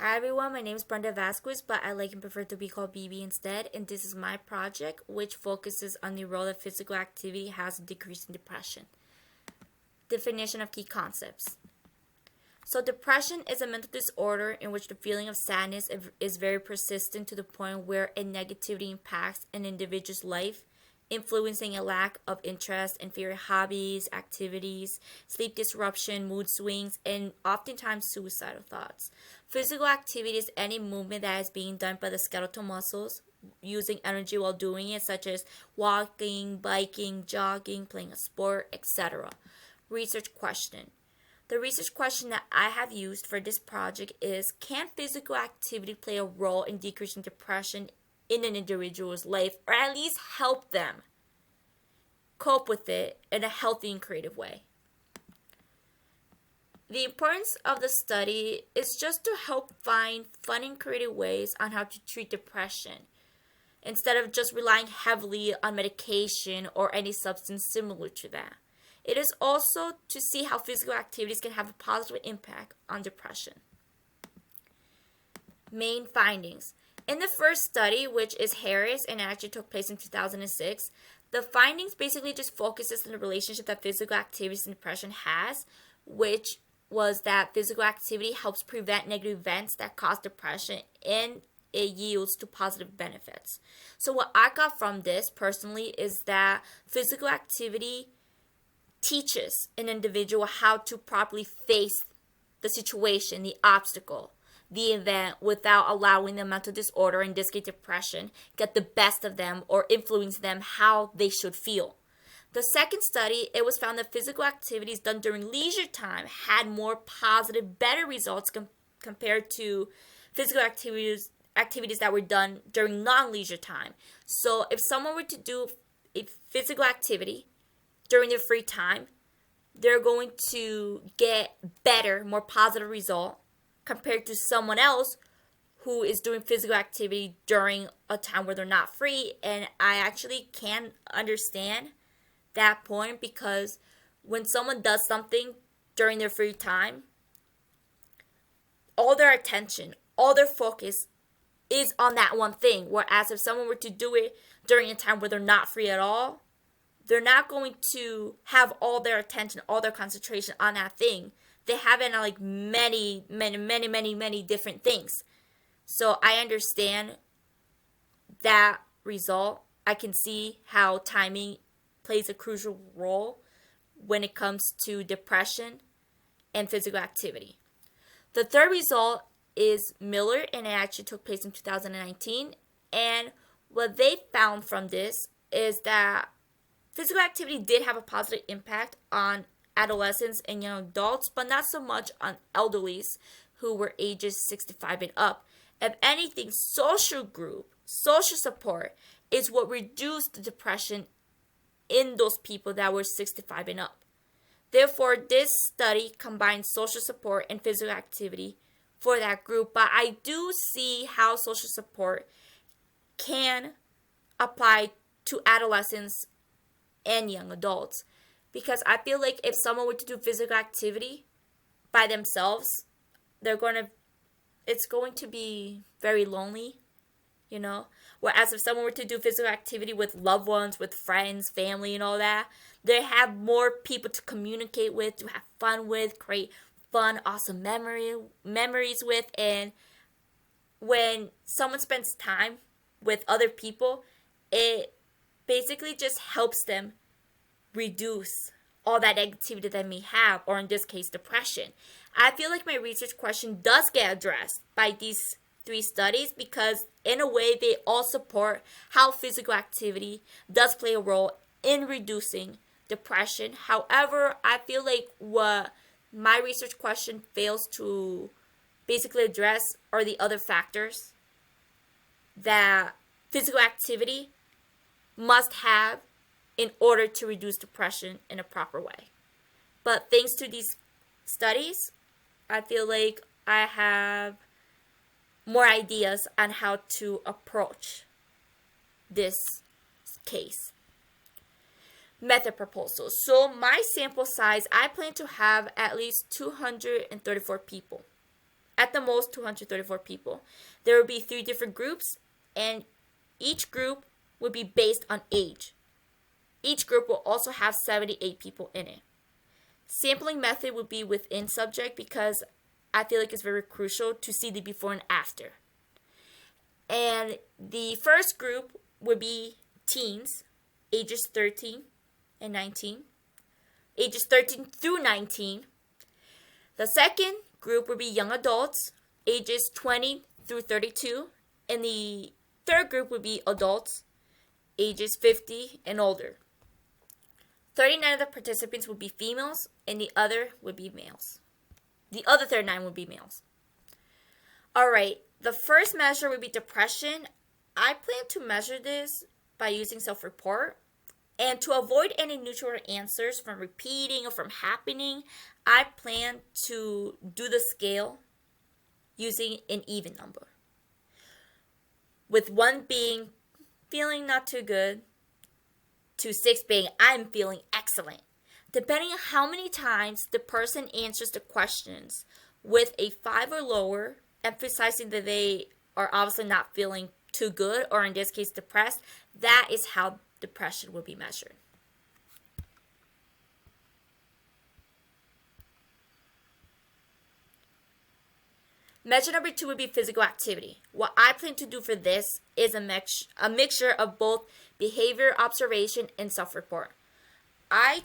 Hi everyone, my name is Brenda Vasquez, but I like and prefer to be called BB instead, and this is my project which focuses on the role that physical activity has in decreasing depression. Definition of key concepts. So depression is a mental disorder in which the feeling of sadness is very persistent to the point where a negativity impacts an individual's life, influencing a lack of interest in favorite hobbies, activities, sleep disruption, mood swings, and oftentimes suicidal thoughts. Physical activity is any movement that is being done by the skeletal muscles using energy while doing it, such as walking, biking, jogging, playing a sport, etc. Research question. The research question that I have used for this project is, can physical activity play a role in decreasing depression in an individual's life, or at least help them cope with it in a healthy and creative way? The importance of the study is just to help find fun and creative ways on how to treat depression, instead of just relying heavily on medication or any substance similar to that. It is also to see how physical activities can have a positive impact on depression. Main findings. In the first study, which is Harris and actually took place in 2006, the findings basically just focuses on the relationship that physical activities and depression has, which was that physical activity helps prevent negative events that cause depression, and it yields to positive benefits. So what I got from this personally is that physical activity teaches an individual how to properly face the situation, the obstacle, the event, without allowing the mental disorder, in this case depression, get the best of them or influence them how they should feel. The second study, it was found that physical activities done during leisure time had more positive, better results compared to physical activities that were done during non-leisure time. So if someone were to do a physical activity during their free time, they're going to get better, more positive result compared to someone else who is doing physical activity during a time where they're not free. And I actually can understand that point, because when someone does something during their free time, all their attention, all their focus is on that one thing. Whereas if someone were to do it during a time where they're not free at all, they're not going to have all their attention, all their concentration on that thing. They have it on like many different things. So I understand that result. I can see how timing plays a crucial role when it comes to depression and physical activity. The third result is Miller, and it actually took place in 2019. And what they found from this is that physical activity did have a positive impact on adolescents and young adults, but not so much on elderlies who were ages 65 and up. If anything, social group, social support is what reduced the depression in those people that were 65 and up. Therefore, this study combines social support and physical activity for that group, but I do see how social support can apply to adolescents and young adults, because I feel like if someone were to do physical activity by themselves, it's going to be very lonely, you know. Whereas if someone were to do physical activity with loved ones, with friends, family, and all that, they have more people to communicate with, to have fun with, create fun, awesome memories with. And when someone spends time with other people, it basically just helps them reduce all that negativity that they may have, or in this case, depression. I feel like my research question does get addressed by these three studies, because in a way they all support how physical activity does play a role in reducing depression. However, I feel like what my research question fails to basically address are the other factors that physical activity must have in order to reduce depression in a proper way. But thanks to these studies, I feel like I have more ideas on how to approach this case. Method proposal. So my sample size, I plan to have at least 234 people. At the most, 234 people. There will be 3 different groups, and each group will be based on age. Each group will also have 78 people in it. Sampling method would be within subject because I feel like it's very crucial to see the before and after. And the first group would be teens, ages 13 and 19. Ages 13 through 19. The second group would be young adults, ages 20 through 32. And the third group would be adults, ages 50 and older. 39 of the participants would be females, and the other would be males. The other 39 would be males. Alright, the first measure would be depression. I plan to measure this by using self-report. And to avoid any neutral answers from repeating or from happening, I plan to do the scale using an even number. With 1 being feeling not too good, to 6 being I'm feeling excellent. Depending on how many times the person answers the questions with a 5 or lower, emphasizing that they are obviously not feeling too good, or in this case depressed, that is how depression will be measured. Measure number 2 would be physical activity. What I plan to do for this is a mixture of both behavior observation and self-report. I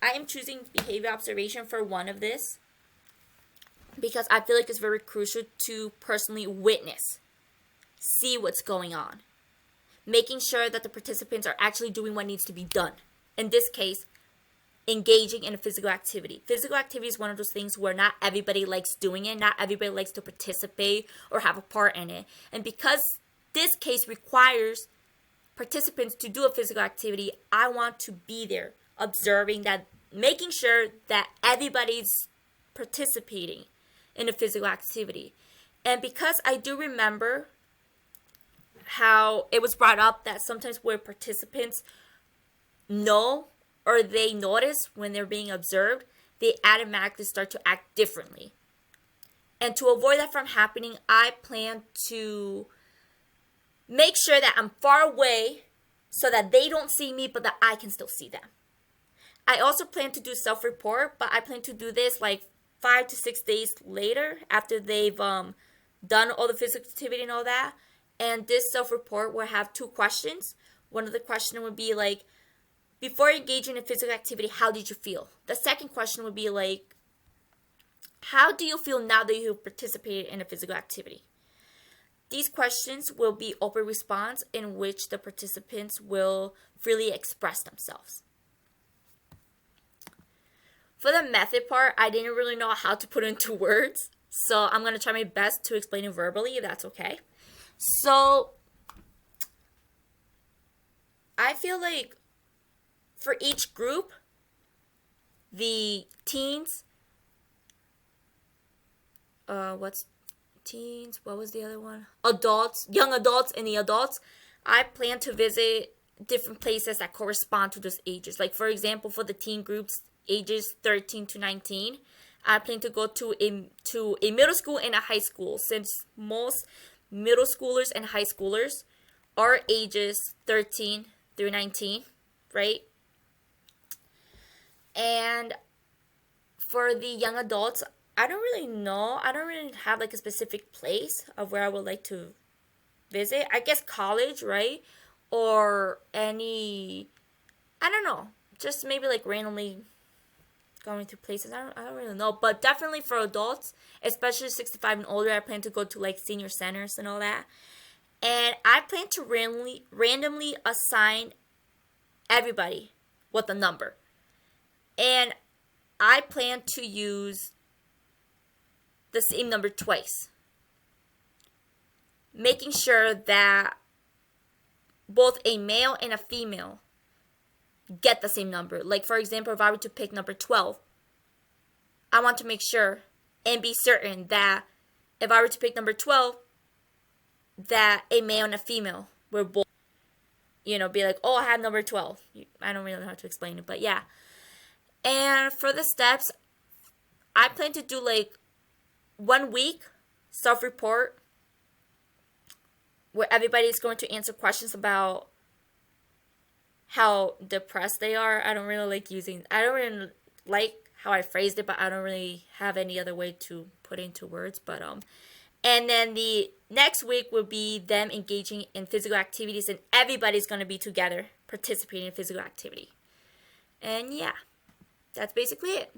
am choosing behavior observation for one of this because I feel like it's very crucial to personally witness, see what's going on, making sure that the participants are actually doing what needs to be done. In this case, engaging in a physical activity. Physical activity is one of those things where not everybody likes doing it, not everybody likes to participate or have a part in it. And because this case requires participants to do a physical activity, I want to be there, observing that, making sure that everybody's participating in a physical activity. And because I do remember how it was brought up that sometimes where participants know or they notice when they're being observed, they automatically start to act differently. And to avoid that from happening, I plan to make sure that I'm far away so that they don't see me, but that I can still see them. I also plan to do self-report, but I plan to do this like 5 to 6 days later after they've done all the physical activity and all that. And this self-report will have 2 questions. One of the questions would be like, before engaging in physical activity, how did you feel? The second question would be like, how do you feel now that you've participated in a physical activity? These questions will be open response in which the participants will freely express themselves. For the method part, I didn't really know how to put it into words, so I'm going to try my best to explain it verbally, if that's okay. So, I feel like for each group, the teens, what was the other one? Adults, young adults, and the adults, I plan to visit different places that correspond to those ages. Like, for example, for the teen groups, ages 13 to 19, I plan to go to a middle school and a high school, since most middle schoolers and high schoolers are ages 13 through 19, right? And for the young adults, I don't really know. I don't really have like a specific place of where I would like to visit. I guess college, right? Or any, I don't know. Just maybe like randomly going to places. I don't really know. But definitely for adults, especially 65 and older, I plan to go to like senior centers and all that. And I plan to randomly assign everybody with a number. And I plan to use the same number twice, making sure that both a male and a female get the same number. Like, for example, if I were to pick number 12, I want to make sure and be certain that if I were to pick number 12, that a male and a female were both, be like, oh, I have number 12. I don't really know how to explain it, but yeah. And for the steps, I plan to do like 1 week self-report where everybody's going to answer questions about how depressed they are. I don't really like how I phrased it, but I don't really have any other way to put it into words. But and then the next week will be them engaging in physical activities, and everybody's going to be together participating in physical activity. And yeah, that's basically it.